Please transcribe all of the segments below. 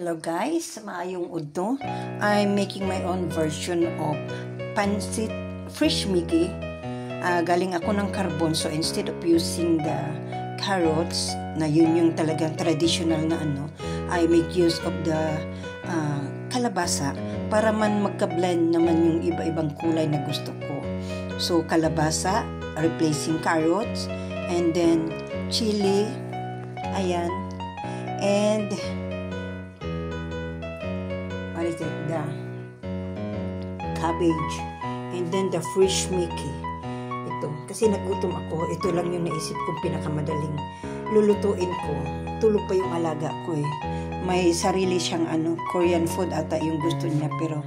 Hello guys, maayong udto. I'm making my own version of pancit fresh Mickey. Galing ako ng carbon, so instead of using the carrots na yun yung talagang traditional na I make use of the kalabasa para man magka-blend naman yung iba-ibang kulay na gusto ko. So kalabasa replacing carrots, and then chili, ayan, and what is it? The cabbage, and then the fresh Mickey. Ito, kasi nagutom ako, ito lang yung naisip kong pinakamadaling lulutuin ko. Tulog pa yung alaga ko eh. May sarili siyang Korean food ata yung gusto niya, pero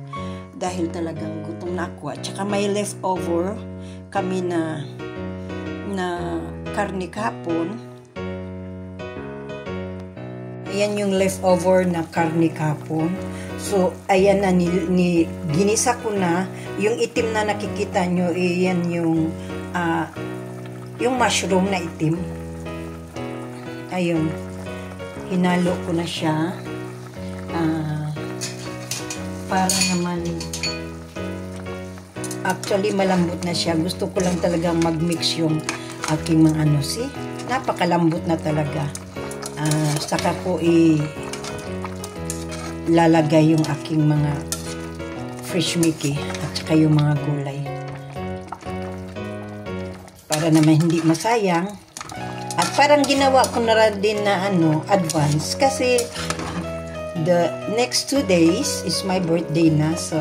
dahil talagang gutom na ako, at saka may leftover kami na karne kahapon. Ayan yung leftover na karne kahapon. So, ayan na, ginisa ko na. Yung itim na nakikita nyo, ayan yung mushroom na itim. Ayun. Hinalo ko na siya. Para naman, actually malambot na siya. Gusto ko lang talaga mag-mix yung aking mga see? Napakalambot na talaga. Saka ko lalagay yung aking mga fresh Mickey at saka yung mga gulay para naman hindi masayang. At parang ginawa ko na din na advance, kasi the next 2 days is my birthday na, so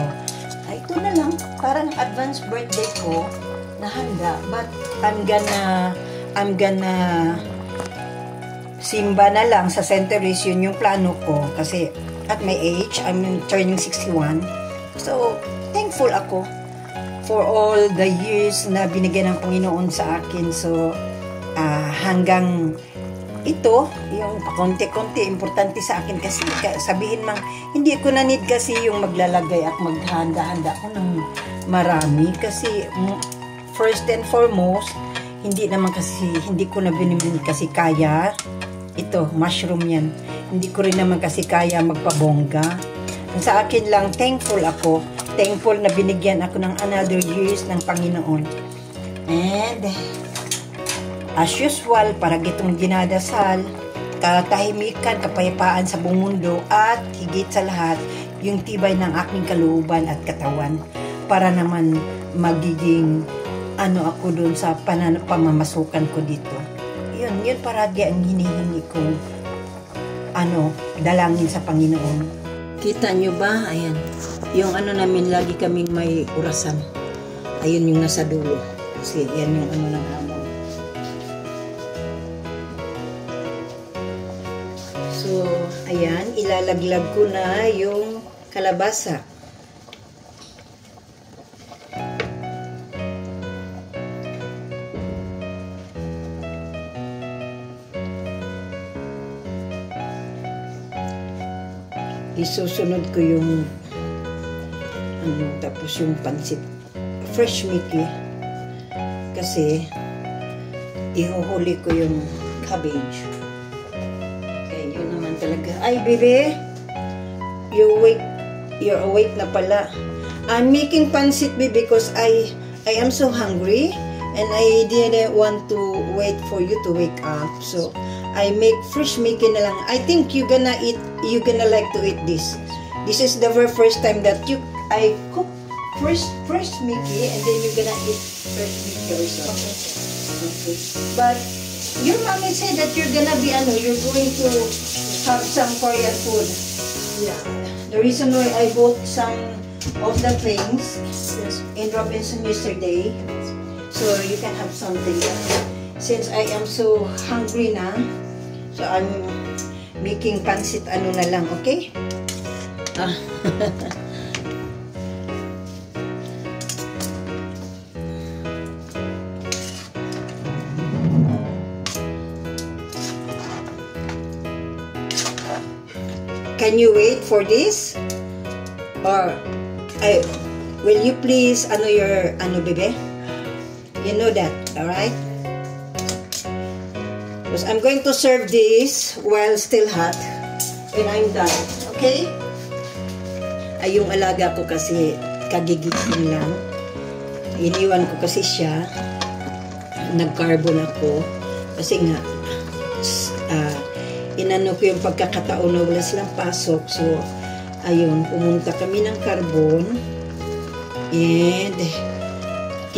ito na lang, parang advance birthday ko na handa. But I'm gonna simba na lang sa St. Therese. Yun yung plano ko, kasi at my age, I'm turning 61. So, thankful ako for all the years na binigyan ng Panginoon sa akin. So, hanggang ito, yung pakonti-konti, importante sa akin, kasi sabihin mang, hindi ko na need kasi yung maglalagay at maghanda-handa ko ng marami. Kasi, first and foremost, hindi ko na binibili kasi kaya. Ito, mushroom yan. Hindi ko rin naman kasi kaya magpabongga. Sa akin lang, thankful ako. Thankful na binigyan ako ng another years ng Panginoon. And, as usual, parang itong dinadasal, katahimikan, kapayapaan sa buong mundo, at higit sa lahat, yung tibay ng aking kalooban at katawan, para naman magiging ako dun sa pamamasukan ko dito. Yun paragi ang hinihingi kong dalangin sa Panginoon. Kita nyo ba? Ayan. Yung namin, lagi kaming may orasan. Ayun yung nasa dulo. Kasi yan yung ng amon. So, ayan. Ilalaglag ko na yung kalabasa. Isusunod ko yung tapos yung pancit fresh Mickey, kasi ihuhuli ko yung cabbage. Okay, yun naman talaga. Ay, bebe, you're awake na pala. I'm making pancit, baby, because I am so hungry and I didn't want to wait for you to wake up, so I make fresh Mickey na lang. I think you're gonna like to eat this. This is the very first time that I cook fresh Mickey, and then you're gonna eat fresh Mickey also. Okay. But your mommy said that you're gonna be you're going to have some Korean food. Yeah. The reason why I bought some of the things in Robinson yesterday, so you can have something. Since I am so hungry na, so I'm making pancit na lang, okay? Can you wait for this? Or, will you please, your, bebe? You know that, alright? Because I'm going to serve this while still hot, and I'm done. Okay. Okay? Ay, yung alaga ko kasi kagigising lang. Iniwan ko kasi siya. Nag-carbon ako. Kasi nga, inano ko yung pagkakataon na wala silang pasok. So, ayun, pumunta kami ng carbon. And,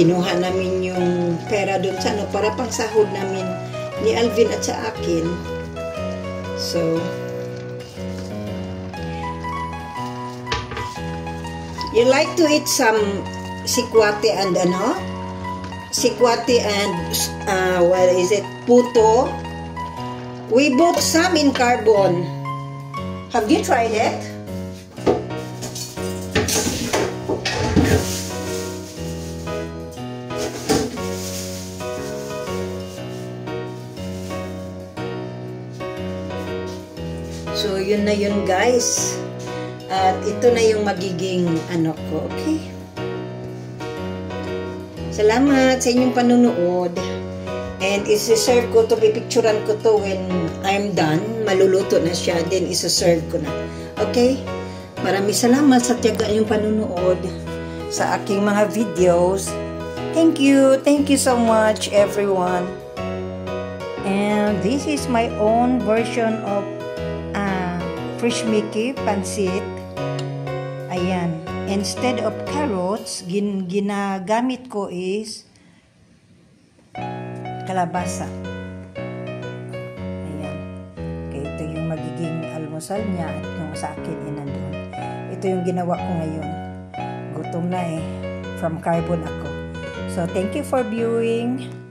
kinuha namin yung pera doon sa ano, para pang sahod namin ni Alvin at sa akin. So, you like to eat some sikwate and ano? Sikwate and, what is it? Puto. We bought some in carbon. Have you tried it? So, yun na yun, guys. At ito na yung magiging ano ko, okay? Salamat sa inyong panunood. And isi-serve ko to, pipicturan ko to when I'm done. Maluluto na siya, then isi-serve ko na. Okay? Maraming salamat sa tiyaga yung panunood sa aking mga videos. Thank you. Thank you so much, everyone. And this is my own version of Fresh Mickey Pansit. Ayan. Instead of carrots, ginagamit ko is kalabasa. Ayan. Okay, ito yung magiging almusal niya at yung sa akin nandun. Ito yung ginawa ko ngayon. Gutom na eh. From carbon ako. So, thank you for viewing.